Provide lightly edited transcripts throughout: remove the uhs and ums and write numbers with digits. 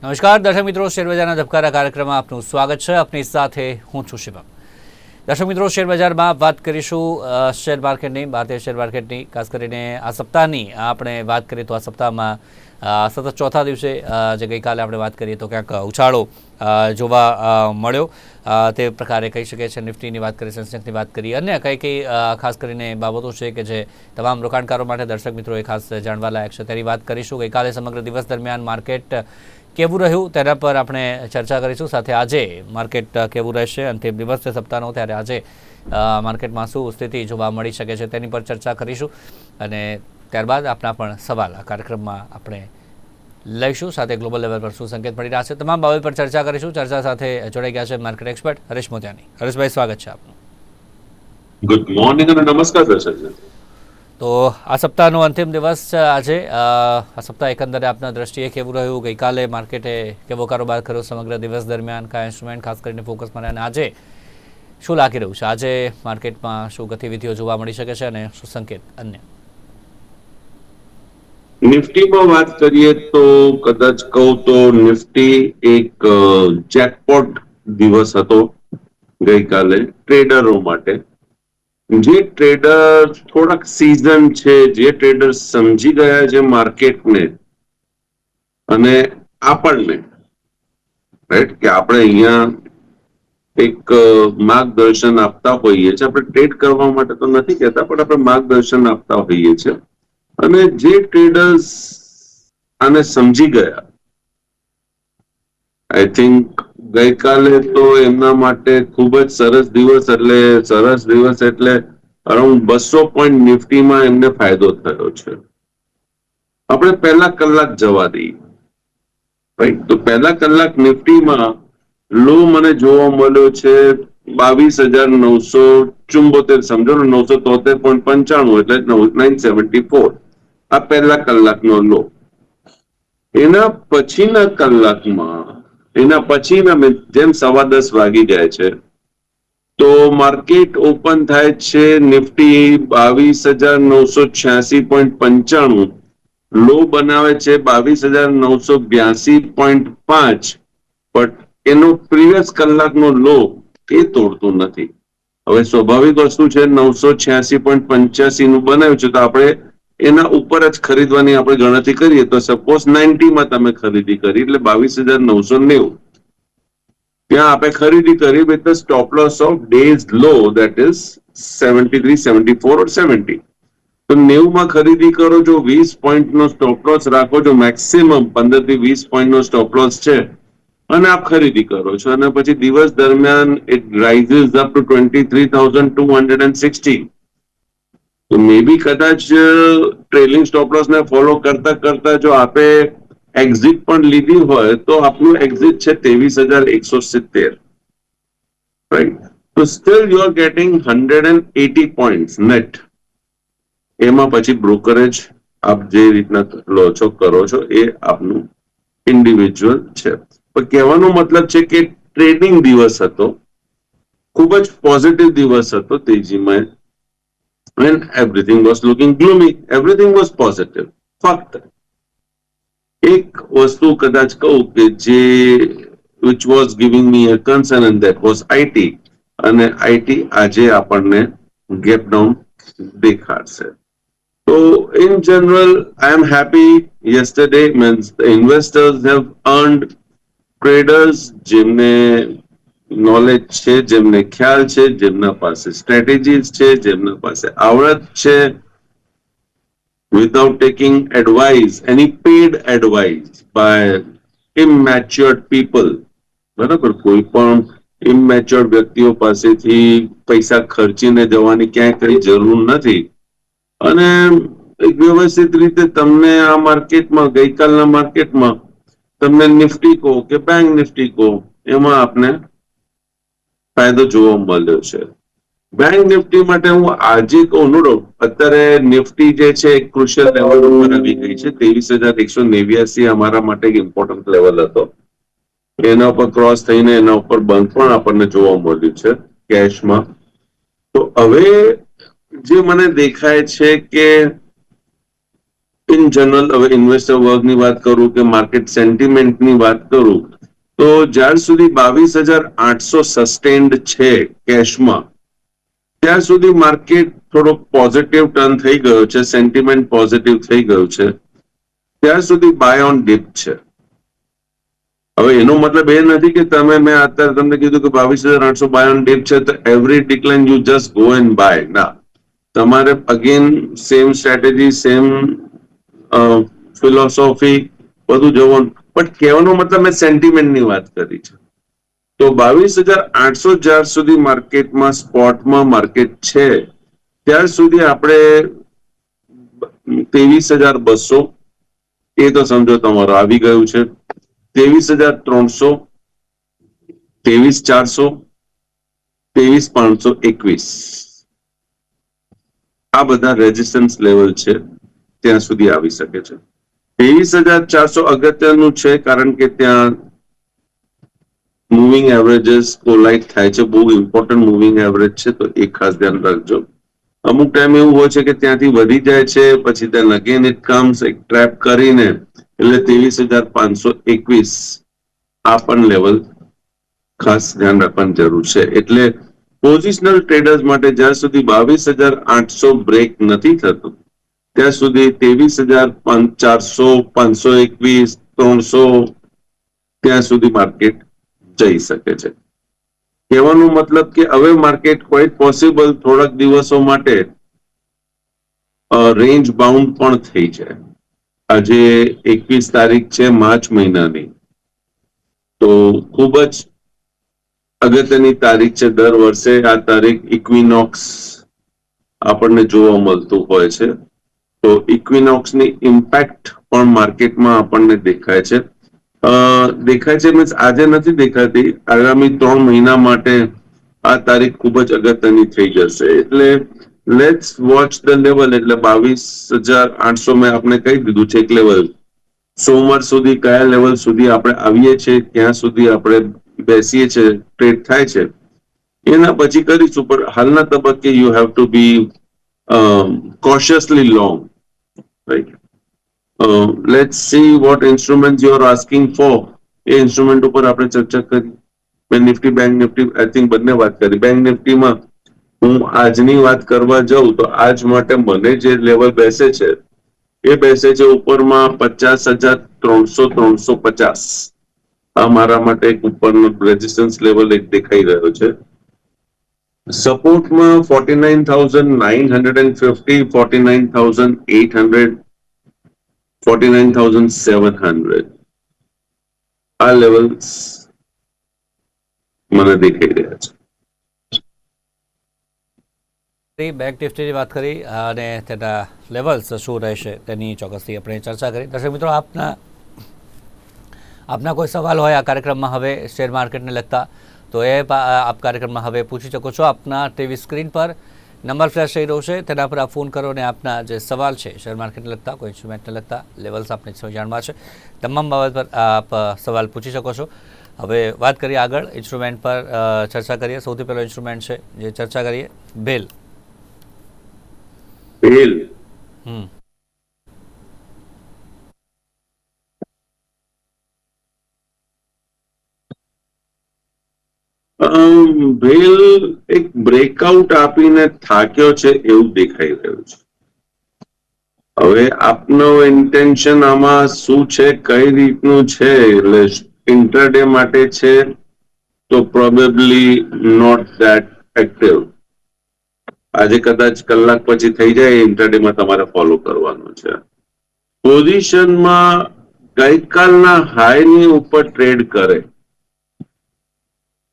નમસ્કાર દર્શક મિત્રો, શેરબજારના ધબકારા કાર્યક્રમમાં આપનું સ્વાગત છે. આપની સાથે હું છું શિવમ. દર્શક મિત્રો, શેરબજારમાં વાત કરીશું શેર માર્કેટની, ભારતીય શેર માર્કેટની. ખાસ કરીને આ સપ્તાહની આપણે વાત કરીએ તો આ સપ્તાહમાં સતત ચોથા દિવસે જે ગઈકાલે આપણે વાત કરીએ તો ક્યાંક ઉછાળો જોવા મળ્યો. તે પ્રકારે કહી શકે છે. નિફ્ટીની વાત કરીએ, સેન્સેક્સની વાત કરીએ, અન્ય કઈ ખાસ કરીને બાબતો છે કે જે તમામ રોકાણકારો માટે દર્શક મિત્રોએ ખાસ જાણવા લાયક છે તેની વાત કરીશું. ગઈકાલે સમગ્ર દિવસ દરમિયાન માર્કેટ કેવું રહ્યું તેના પર આપણે ચર્ચા કરીશું. સાથે આજે માર્કેટ કેવું રહેશે, અંતિમ દિવસ છે સપ્તાહનો, ત્યારે આજે માર્કેટમાં શું સ્થિતિ જોવા મળી શકે છે તેની પર ચર્ચા કરીશું. અને ત્યારબાદ આપના પણ સવાલ આ કાર્યક્રમમાં આપણે લઈશું. સાથે ગ્લોબલ લેવલ પર શું સંકેત મળી રહ્યા છે તમામ બાબત પર ચર્ચા કરીશું. ચર્ચા સાથે જોડાઈ ગયા છે માર્કેટ એક્સપર્ટ હરીશ મોતિયાની. હરીશભાઈ, સ્વાગત છે આપનું. ગુડ મોર્નિંગ અને નમસ્કાર દર્શક. તો આ સપ્તાહનો અંતિમ દિવસ છે આજે. આ સપ્તાહ એકંદરે આપના દ્રષ્ટિએ કેવું રહ્યું? ગઈકાલે માર્કેટે કેવો કારોબાર કર્યો સમગ્ર દિવસ દરમિયાન? કયા ઇન્સ્ટ્રુમેન્ટ ખાસ કરીને ફોકસમાં રહ્યા? અને આજે શું લાગી રહ્યું છે? આજે માર્કેટમાં શું ગતિવિધિઓ જોવા મળી શકે છે અને શું સંકેત અન્ય? નિફ્ટીમાં વાત કરીએ તો કદાચ કહું તો નિફ્ટી એક જેકપોટ દિવસ હતો ગઈકાલે ટ્રેડરો માટે. જે ટ્રેડર થોડાક સીઝન છે, જે ટ્રેડર સમજી ગયા છે માર્કેટને અને આપણને, રાઈટ, કે આપણે અહીંયા એક માર્ગદર્શન આપતા હોઈએ છીએ. આપણે ટ્રેડ કરવા માટે તો નથી કહેતા, પણ આપણે માર્ગદર્શન આપતા હોઈએ છીએ. અને જે ટ્રેડર્સ આને સમજી ગયા, આઈ થિંક ગઈકાલે તો એમના માટે ખૂબ જ સરસ દિવસ એટલે અરાઉન્ડ 200 પોઈન્ટ નિફ્ટીમાં એમને ફાયદો થયો છે. આપણે પહેલા કલાક જવા દઈએ, રાઈટ. તો પહેલા કલાક નિફ્ટીમાં લો મને જોવા મળ્યો છે 22,974, સમજો ને 973.95, એટલે 974. આ પહેલા કલાકનો લો. એના પછીના જેમ 10:15 વાગી જાય છે તો માર્કેટ ઓપન થાય છે નિફ્ટી 22,986.95, લો બનાવે છે 22,982.5, બટ એનો પ્રીવિયસ કલાકનો લો એ તોડતું નથી. હવે સ્વાભાવિક વસ્તુ છે, 986.85 નું બનાવ્યું છે તો આપણે એના ઉપર જ ખરીદવાની આપણે ગણતરી કરીએ તો સપોઝ 90માં તમે ખરીદી કરી એટલે 22,990 ત્યાં આપણે ખરીદી કરી with stop loss of days low, that is 73, 74 or 70. તો 90માં ખરીદી કરો, જો 20 પોઈન્ટનો સ્ટોપ લોસ રાખો, જો મેક્સિમમ 15 થી 20 પોઈન્ટનો સ્ટોપ લોસ છે અને આપ ખરીદી કરો છો અને પછી દિવસ દરમિયાન ઇટ રાઇઝિસ અપ ટુ 23,260. તો મે બી કદાચ ટ્રેલિંગ સ્ટોપ લોસ ને ફોલો કરતા કરતા જો આપે એક્ઝિટ પણ લીધી હોય તો આપનું એક્ઝિટ છે 23,170, રાઈટ. તો steel you are getting 180 points net. એમાં પછી બ્રોકરેજ આપ જે રીતના લો છો કરો છો એ આપનું ઇન્ડિવિજ્યુઅલ છે. પણ કહેવાનો મતલબ છે કે ટ્રેડિંગ દિવસ હતો, ખૂબ જ પોઝિટિવ દિવસ હતો તેજીમાં. When everything was looking gloomy, everything was positive. ફક્ત એક વસ્તુ કદાચ કહું કે જે which was giving me a concern, and that was IT. અને IT આજે આપણને ગેપ ડાઉન દેખાડશે. So in general, I am happy. Yesterday means the investors have earned. Traders જેમને નોલેજ છે, જેમને ખ્યાલ છે, જેમના પાસે સ્ટ્રેટેજીસ છે, જેમના પાસે આવડત છે, without taking advice, any paid advice by immature people, બરાબર, કોઈ પણ immature વ્યક્તિઓ પાસેથી પૈસા ખર્ચીને જવાની ક્યાંય કઈ જરૂર નથી. અને એક વ્યવસ્થિત રીતે તમને આ માર્કેટમાં, ગઈકાલના માર્કેટમાં તમને નિફ્ટી કહો કે બેંક નિફ્ટી કહો, એમાં આપને ફાયદો જોવા મળ્યો છે. બેંક નિફ્ટી માટે હું આજે કહું, નો ડાઉટ અત્યારે નિફ્ટી જે છે ક્રુશિયલ લેવલ ઉપર આવી ગઈ છે. 23,189 અમારા માટે એક ઇમ્પોર્ટન્ટ લેવલ હતો. એના ઉપર ક્રોસ થઈને એના ઉપર બંધ પણ આપણને જોવા મળ્યું છે કેશમાં. તો હવે જે મને દેખાય છે કે ઇન જનરલ હવે ઇન્વેસ્ટર વર્ગની વાત કરું કે માર્કેટ સેન્ટિમેન્ટની વાત કરું તો જ્યાર સુધી 22,800 સસ્ટેન્ડ છે કેશમાં ત્યાં સુધી માર્કેટ થોડો પોઝિટિવ ટર્ન થઈ ગયો છે, સેન્ટિમેન્ટ પોઝિટિવ થઈ ગયું છે, ત્યાં સુધી બાય ઓન ડીપ છે. હવે એનો મતલબ એ નથી કે મેં અત્યારે તમને કીધું કે 22,800 બાય ઓન ડીપ છે તો every decline you just go and buy. ના, તમારે again same strategy, same philosophy બધું જોવાનું. પણ કહેવાનો મતલબ મેં સેન્ટિમેન્ટની વાત કરી છે. તો 22,800 જ્યાર સુધી માર્કેટમાં સ્પોટમાં માર્કેટ છે ત્યાર સુધી આપણે 23,200 એ તો સમજો તમારું આવી ગયું છે. 23,300, 23,400, 23,521 આ બધા રેઝિસ્ટન્સ લેવલ છે, ત્યાં સુધી આવી શકે છે. 23,400 અગત્યનું છે કારણ કે ત્યાં મૂવિંગ એવરેજીસ કોલાઇડ થાય છે, બહુ ઇમ્પોર્ટન્ટ મૂવિંગ એવરેજ છે, તો એ ખાસ ધ્યાન રાખજો. અમુક ટાઈમ એવું હોય છે કે ત્યાંથી વધી જાય છે પછી ત્યાં અગેન ઇટ કમ્સ એક ટ્રેપ કરીને એટલે 23,521 આ પણ લેવલ ખાસ ધ્યાન રાખવાની જરૂર છે. એટલે પોઝિશનલ ટ્રેડર્સ માટે જ્યાં સુધી 22,800 બ્રેક નથી થતું ત્યાં સુધી 23,400, 521, 300 ત્યાં સુધી માર્કેટ જઈ શકે છે. કહેવાનો મતલબ કે હવે માર્કેટ ક્વાઇટ પોસિબલ થોડાક દિવસો માટે રેન્જ બાઉન્ડ પણ થઈ જાય. આજે 21 તારીખ છે માર્ચ મહિનાની, તો ખૂબ જ અગત્યની તારીખ છે. દર વર્ષે આ તારીખ ઇક્વિનોક્સ આપણને જોવા મળતું હોય છે. તો ઇક્વિનોક્સની ઇમ્પેક્ટ પણ માર્કેટમાં આપણને દેખાય છે. દેખાય છે મીન્સ આજે નથી દેખાતી, આગામી 3 મહિના માટે આ તારીખ ખૂબ જ અગત્યની થઈ જશે. એટલે લેટ્સ વોચ ધ લેવલ. એટલે 22,800 મેં આપણે કહી દીધું છે એક લેવલ. સોમવાર સુધી કયા લેવલ સુધી આપણે આવીએ છીએ, ક્યાં સુધી આપણે બેસીએ છીએ, ટ્રેડ થાય છે, એના પછી કરીશું. પણ હાલના તબક્કે you have to be cautiously long, right? Let's see what instruments you are asking for. A instrument ઉપર આપણે ચર્ચા કરી. મેં Nifty, bank Nifty, I think બંને વાત કરી. બેંક નિફ્ટીમાં હું આજની વાત કરવા જાઉં તો આજ માટે મને જે લેવલ બેસે છે એ બેસે છે ઉપરમાં 50,300, 350. આ મારા માટે એક ઉપરનો રેઝિસ્ટન્સ લેવલ એક દેખાઈ રહ્યો છે. સપોર્ટમાં 49,950, 49,800, 49,700 આ લેવલ્સ મને દેખાઈ રહ્યા છે. બેંક નિફ્ટીની વાત કરી અને તેના લેવલ્સ શું રહેશે તેની ચોક્કસથી આપણે ચર્ચા કરી. દર્શક મિત્રો, આપના કોઈ સવાલ હોય આ કાર્યક્રમમાં હવે શેર માર્કેટને લગતા તો એ આપ કાર્યક્રમમાં હવે પૂછી શકો છો. આપના ટીવી સ્ક્રીન પર નંબર ફ્લેશ થઈ રહ્યો છે, તેના પર આપ ફોન કરો અને આપના જે સવાલ છે શેર માર્કેટને લગતા, કોઈ ઇન્સ્ટ્રુમેન્ટને લગતા, લેવલ્સ આપને જાણવા છે, તમામ બાબત પર આપ સવાલ પૂછી શકો છો. હવે વાત કરીએ આગળ ઇન્સ્ટ્રુમેન્ટ પર ચર્ચા કરીએ. સૌથી પહેલો ઇન્સ્ટ્રુમેન્ટ છે જે ચર્ચા કરીએ, બેલ. બેલ બેલ એક બ્રેકઆઉટ આપીને થાક્યો છે એવું દેખાઈ રહ્યું છે. હવે આપનો ઇન્ટેન્શન આમાં શું છે, કઈ રીતનું છે? એટલે ઇન્ટરડે માટે છે તો પ્રોબેબલી નોટ ધેટ એક્ટિવ. આજે કદાચ કલાક પછી થઈ જાય, ઇન્ટરડેમાં તમારે ફોલો કરવાનું છે. પોઝિશનમાં ગઈકાલના હાઈની ઉપર ટ્રેડ કરે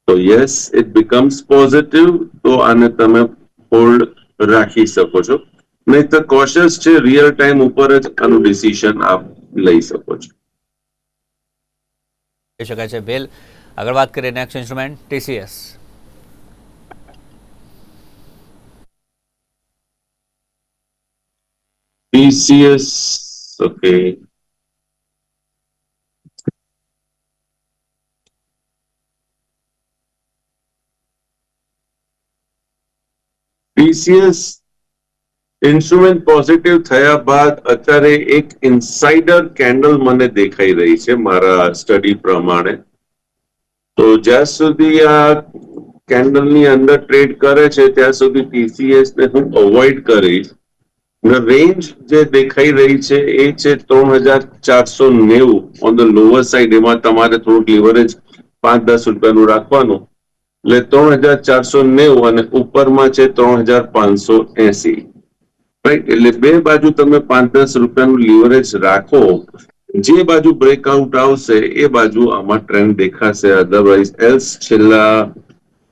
તો યસ ઇટ બીકમ્સ પોઝિટિવ, તો આને તમે હોલ્ડ રાખી શકો છો. નહીં તો કોશિયસ છે, રિયલ ટાઈમ ઉપર જ આનું ડિસિઝન આપ લઈ શકો છો. કહી શકાય છે બેલ. આગળ વાત કરીએ next instrument, TCS. TCS, okay. TCS instrument positive થયા બાદ અત્યારે એક ઇન્સાઇડર કેન્ડલ મને દેખાઈ રહી છે મારા સ્ટડી પ્રમાણે. તો જ્યાં સુધી આ કેન્ડલની અંદર ટ્રેડ કરે છે ત્યાં સુધી TCS ને હું અવોઇડ કરીશ. રેન્જ જે દેખાઈ રહી છે એ છે 3490 ઓન ધ લોઅર સાઈડ. એમાં તમારે થોડુંક લીવરેજ 5-10 રૂપિયાનું રાખવાનું, એટલે 3490 અને ઉપરમાં છે 3580. રાઈટ, એટલે બે બાજુ તમે 5-10 રૂપિયાનું લીવરેજ રાખો. જે બાજુ બ્રેકઆઉટ આવશે એ બાજુ આમાં ટ્રેન્ડ દેખાશે. અધરવાઇઝ એલ્સ છેલ્લા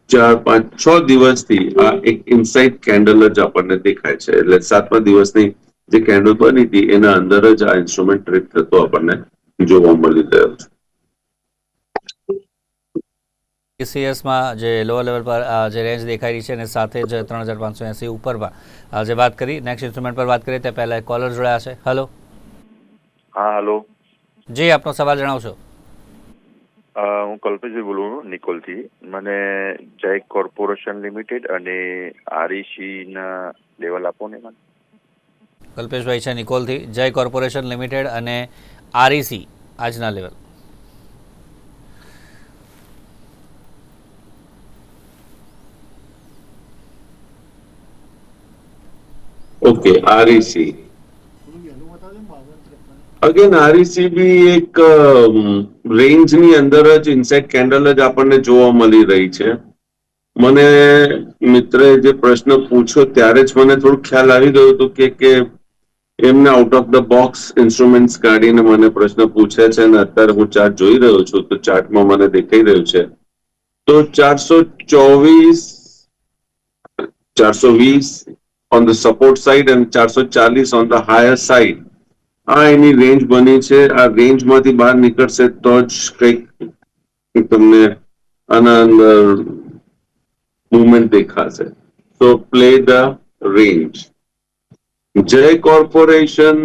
4-5-6 દિવસથી આ એક ઇનસાઇડ કેન્ડલ જ આપણને દેખાય છે. એટલે 7મા દિવસની જે કેન્ડલ બની હતી એના અંદર જ આ ઇન્સ્ટ્રુમેન્ટ ટ્રેડ થતો આપણને જોવા મળી રહ્યો છે. TCS માં જે લોઅર લેવલ પર જે રેન્જ દેખાઈ રહી છે અને સાથે જ 3580 ઉપરમાં જે વાત કરી. નેક્સ્ટ ઇન્સ્ટ્રુમેન્ટ પર વાત કરીએ તે પહેલા કોલર જોડાયા છે. હેલો. હા, હેલો. જી, આપનો સવાલ જણાવશો. હું કલ્પેશભાઈ બોલું છું નિકોલથી. મને જય કોર્પોરેશન લિમિટેડ અને REC ના લેવલ આપો ને મને. કલ્પેશભાઈ છે નિકોલથી. જય કોર્પોરેશન લિમિટેડ અને REC આજના level. Okay, REC again REC બી એક રેન્જની અંદર જ ઇનસાઇડ કેન્ડલ જ આપણને જોવા મળી રહી છે. મને મિત્રે જે પ્રશ્ન પૂછ્યો ત્યારે જ મને થોડું ખ્યાલ આવી ગયો હતો કે એમને out of the box instruments કાઢીને મને પ્રશ્ન પૂછે છે અને અત્યારે હું ચાર્ટ જોઈ રહ્યો છું તો ચાર્ટમાં મને દેખાઈ રહ્યું છે તો 420 on the support side and 440 on the higher side. આ એની રેન્જ બની છે. આ રેન્જમાંથી બહાર નીકળશે તો જ કંઈક તમને આના અંદર મૂવમેન્ટ દેખાશે. સો પ્લે ધ રેન્જ. જય કોર્પોરેશન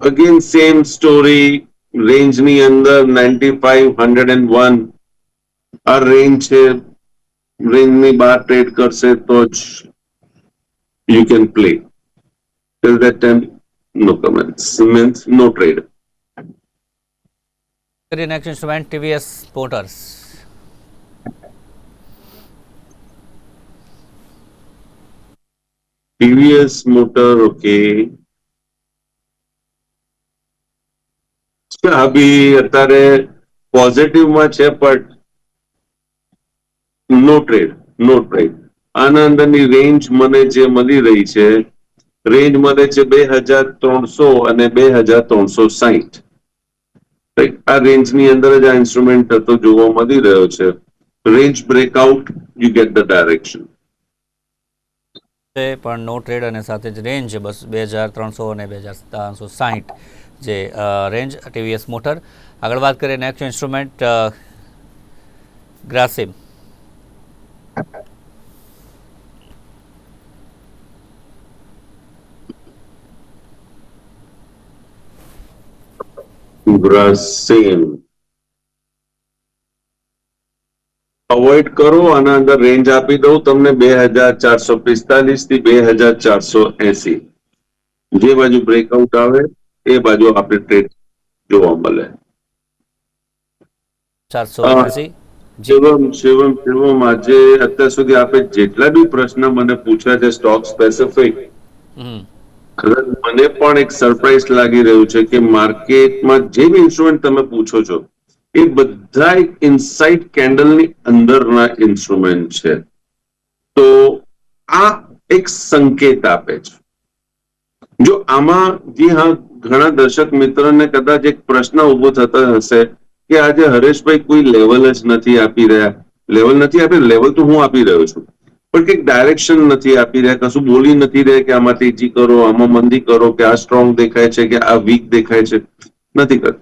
અગેન સેમ સ્ટોરી. રેન્જની અંદર 95, 101 આ રેન્જ છે. રેન્જની બહાર ટ્રેડ કરશે તો જ you can play. Till that time, no comments. Means no trade. Next instrument TVS motors. TVS motor, okay. અભી અત્યારે પોઝિટિવમાં છે પણ નો ટ્રેડ. આના અંદરની રેન્જ મને જે મળી રહી છે રેન્જ મળે છે 2300 અને 2360. આ રેન્જની અંદર જ આ ઇન્સ્ટ્રુમેન્ટ થતો જોવા મળી રહ્યો છે. Range breakout you get the direction. પણ નો ટ્રેડ અને સાથે જ રેન્જ બસ 2300 અને 2360 જે રેન્જ TVS મોટર. આગળ વાત કરીએ next instrument Grasim. Grasim avoid કરો. આના અંદર રેન્જ આપી દઉં તમને 2445 થી 2480. જે બાજુ બ્રેકઆઉટ આવે એ બાજુ આપણે ટ્રેડ જોવા મળે. 480. શિવમ આજે અત્યાર સુધી આપે જેટલા બી પ્રશ્ન મને પૂછ્યા છે સ્ટોક સ્પેસિફિક, મને પણ એક સરપ્રાઈઝ લાગી રહ્યું છે કે માર્કેટમાં જે બી ઇન્સ્ટ્રુમેન્ટ તમે પૂછો છો એ બધા ઇનસાઇડ કેન્ડલની અંદરના ઇન્સ્ટ્રુમેન્ટ છે. તો આ એક સંકેત આપે છે. જો આમાં જી હા ઘણા દર્શક મિત્રોને કદાચ એક પ્રશ્ન ઉભો થતો હશે કે આજે હરેશભાઈ કોઈ લેવલ જ નથી આપી રહ્યા. લેવલ નથી આપી, લેવલ તો હું આપી રહ્યો છું પણ કંઈક ડાયરેક્શન નથી આપી રહ્યા, કશું બોલી નથી રહ્યા કે આમાં તેજી કરો, આમાં મંદી કરો, કે આ સ્ટ્રોંગ દેખાય છે કે આ વીક દેખાય છે. નથી કરતો.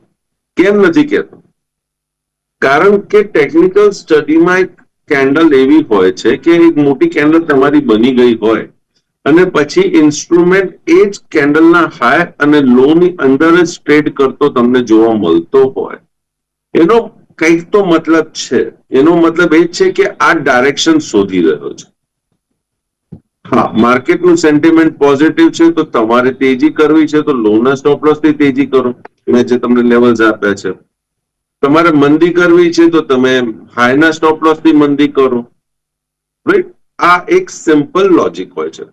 કેમ નથી કહેતો? કારણ કે ટેકનિકલ સ્ટડીમાં એક કેન્ડલ એવી હોય છે કે એક મોટી કેન્ડલ તમારી બની ગઈ હોય અને પછી ઇન્સ્ટ્રુમેન્ટ એ જ કેન્ડલના હાઈ અને લો ની અંદર જ ટ્રેડ કરતો તમને જોવા મળતો હોય. એનો કંઈક તો મતલબ છે. એનો મતલબ એ છે કે આ ડાયરેક્શન શોધી રહ્યો છે. હા, માર્કેટનું સેન્ટિમેન્ટ પોઝિટિવ છે તો તમારે તેજી કરવી છે તો લોના સ્ટોપ લોસ થી તેજી કરો. મેં જે તમને લેવલ્સ આપ્યા છે. તમારે મંદી કરવી છે તો તમે હાઈના સ્ટોપ લોસ થી મંદી કરો. રાઈટ, આ એક સિમ્પલ લોજિક હોય છે.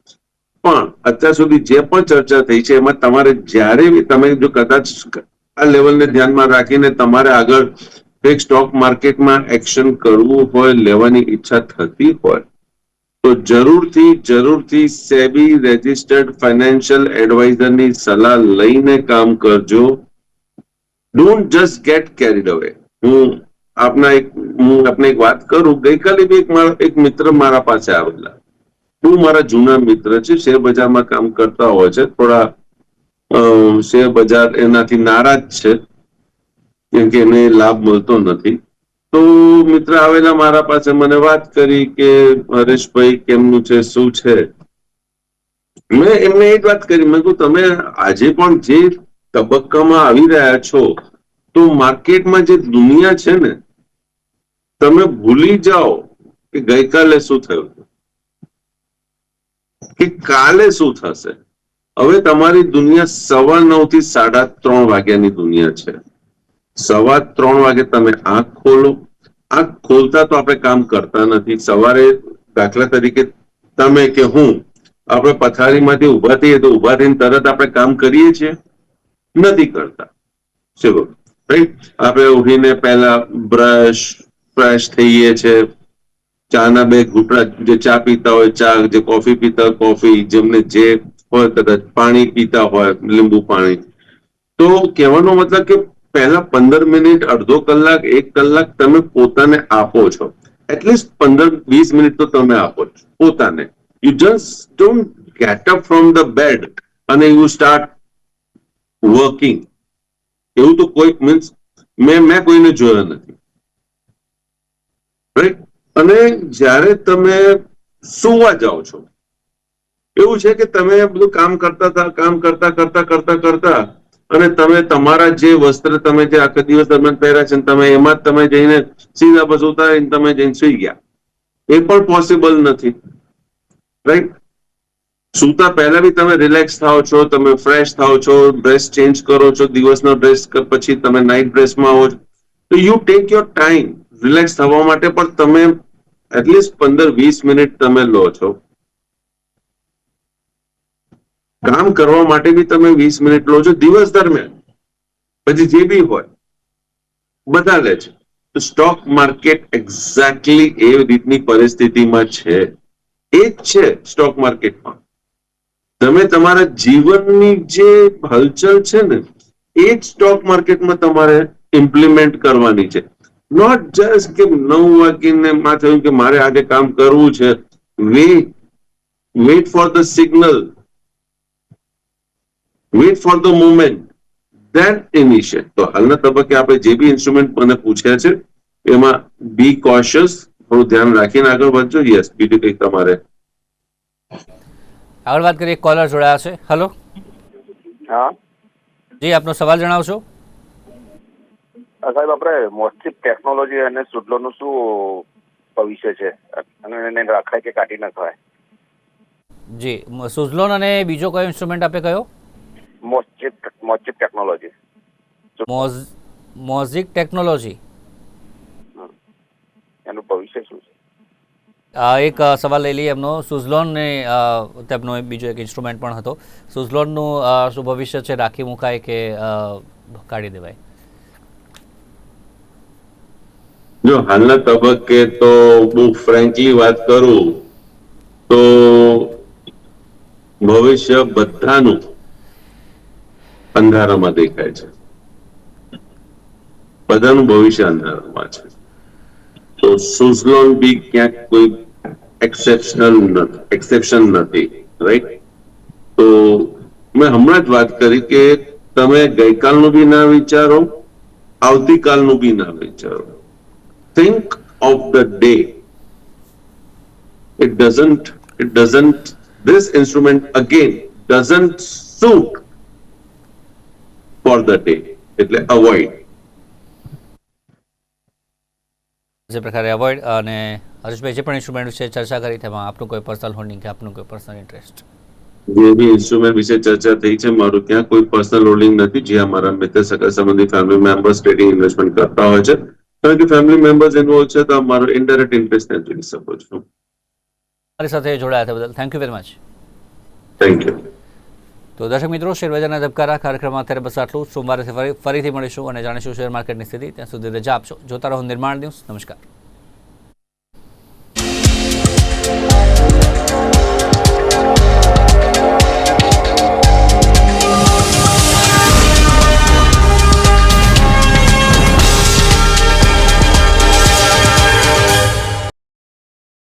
પણ અત્યાર સુધી જે પણ ચર્ચા થઈ છે એમાં તમારે જ્યારે તમે જો કદાચ આ લેવલને ધ્યાનમાં રાખીને તમારે આગળ એક સ્ટોક માર્કેટમાં એક્શન કરવું હોય, લેવાની ઈચ્છા થતી હોય તો જરૂરથી સેબી રેજિસ્ટર્ડ ફાઇનાન્શિયલ એડવાઇઝરની સલાહ લઈને કામ કરજો. ડોન્ટ જસ્ટ ગેટ કેરીડ અવે. હું આપને એક વાત કરું. ગઈકાલે બી એક મિત્ર મારા પાસે આવેલા. બહુ મારા જૂના મિત્ર છે, શેર બજારમાં કામ કરતા હોય છે. થોડા શેર બજાર એનાથી નારાજ છે કેમ કે એને લાભ મળતો નથી. તો મિત્ર આવેલા મારા પાસે, મને વાત કરી કે હરેશભાઈ કેમનું છે, શું છે. મેં એમને એ જ વાત કરી, મેં કહ્યું તમે આજે પણ જે તબક્કામાં આવી રહ્યા છો તો માર્કેટમાં જે દુનિયા છે ને, તમે ભૂલી જાઓ કે ગઈકાલે શું થયું કે કાલે શું થશે. હવે તમારી દુનિયા 9:15 થી 3:30 વાગ્યાની દુનિયા છે. 3:15 વાગે તમે આંખ ખોલો. આંખ ખોલતા તો આપણે કામ કરતા નથી. સવારે દાખલા તરીકે તમે કે હું આપણે પથારીમાંથી ઉભા થઈએ તો ઉભા થઈને તરત આપણે કામ કરીએ છીએ? નથી કરતા. ચલો, રાઈટ. આપણે ઉઠીને પહેલા બ્રશ, ફ્રેશ થઈએ છે, ચાના બે ઘૂંટડા, જે ચા પીતા હોય ચા, જે કોફી પીતા હોય કોફી, જેમને જે હોય કદાચ પાણી પીતા હોય લીંબુ પાણી. તો કહેવાનો મતલબ કે પહેલા 15 મિનિટ, અડધો કલાક, 1 કલાક તમે પોતાને આપો છો. એટલીસ્ટ 15-20 મિનિટ તો તમે આપો છો પોતાને. You just don't get up from the bed અને યુ સ્ટાર્ટ વર્કિંગ. એવું તો કોઈ મીન્સ મેં કોઈને જોયા નથી. રાઈટ. અને જ્યારે તમે સુવા જાઓ છો, એવું છે કે તમે બધું કામ કરતા અને તમે તમારા જે વસ્ત્ર તમે જે આખા દિવસ દરમિયાન પહેર્યા છે તમે એમાં જ તમે જઈને સીધા બસ ઉતારીને તમે જઈને સુઈ ગયા. એ પણ પોસિબલ નથી. રાઈટ. સુતા પહેલા બી તમે રિલેક્સ થાઓ છો, તમે ફ્રેશ થાઓ છો, ડ્રેસ ચેન્જ કરો છો, દિવસનો ડ્રેસ પછી તમે નાઇટ ડ્રેસમાં આવો છો. તો you take your time relax થવા માટે, પણ તમે એટલીસ્ટ 15-20 મિનિટ તમે લો છો. કામ કરવા માટે બી તમે 20 મિનિટ લો છો દિવસ દરમિયાન. પછી જે બી હોય બધા લે છે. તો સ્ટોક માર્કેટ એક્ઝેક્ટલી એ રીતની પરિસ્થિતિમાં છે. એ જ છે સ્ટોક માર્કેટમાં. તમે તમારા જીવનની જે હલચલ છે ને, એ જ સ્ટોક માર્કેટમાં તમારે ઇમ્પ્લિમેન્ટ કરવાની છે. નોટ જસ્ટ કે 9 વાગીને થયું કે મારે આજે કામ કરવું છે. Wait for the signal, wait for the moment, then initiate. તો હાલના તબક્કે આપણે જે બી ઇન્સ્ટ્રુમેન્ટ મને પૂછ્યા છે એમાં બી કોશિયસ, થોડું ધ્યાન રાખીને આગળ વધજો. યસ, બીજું કંઈક તમારે? આગળ વાત કરીએ. કોલર જોડાયા છે. હલો. હા જી, આપનો સવાલ જણાવશો. સાહેબ, આપણે મોસ્ટિક ટેકનોલોજી અને સુડલોનું શું ભવિષ્ય છે, અને એને રખાય કે કાઢી નખાય? જી, સુઝલોન અને બીજો કયો ઇન્સ્ટ્રુમેન્ટ આપે કયો? મોસ્ટિક ટેકનોલોજી. મોઝિક ટેકનોલોજી. એનું ભવિષ્ય શું છે? એક સવાલ લઈ લઈએ એમનો. સુઝલોન ને તેમનો બીજો એક ઇન્સ્ટ્રુમેન્ટ પણ હતો. સુઝલોનનું શું ભવિષ્ય છે? રાખી મુકાય કે કાઢી દેવાય? જો હાલના તબક્કે તો બહુ ફ્રેન્કલી વાત કરું તો ભવિષ્ય બધાનું અંધારામાં દેખાય છે. બધાનું ભવિષ્ય અંધારામાં છે. તો સુઝલોન બી ક્યાંક કોઈ એક્સેપ્શન નથી. રાઈટ. તો મેં હમણાં જ વાત કરી કે તમે ગઈકાલનું બી ના વિચારો, આવતીકાલનું બી ના વિચારો. Think of the day. This instrument again doesn't suit for the day. એટલે avoid. જે પ્રકારે અવોઇડ અને હરેશભાઈ જે પણ ઇન્સ્ટ્રુમેન્ટ વિશે ચર્ચા કરી તેમાં આપનું કોઈ પર્સનલ હોલ્ડિંગ કે આપનું કોઈ પર્સનલ ઇન્ટરેસ્ટ? જે બી ઇન્સ્ટ્રુમેન્ટ વિશે ચર્ચા થઈ છે, મારું ત્યાં કોઈ પર્સનલ હોલ્ડિંગ નથી. જ્યાં મારા મિત્ર સગા સંબંધી ફેમિલી મેમ્બર્સ ટ્રેડિંગ ઇન્વેસ્ટમેન્ટ કરતા હોય છે, કારણ કે ફેમિલી મેમ્બર્સ ઇન્વોલ્વ છે તો મારો ઇનડાયરેક્ટ ઇન્ટરેસ્ટ ત્યાં જોઈ શકો છો. મારી સાથે જોડાયા તે બદલ thank you very much. Thank you. તો દર્શક મિત્રો, શેરબજારના ધબકારા કાર્યક્રમમાં અત્યારે બસ આટલું. સોમવારે ફરીથી મળીશું અને જાણીશું શેર માર્કેટની સ્થિતિ. ત્યાં સુધી રજા આપશો. જોતા રહો નિર્માણ ન્યૂઝ. નમસ્કાર.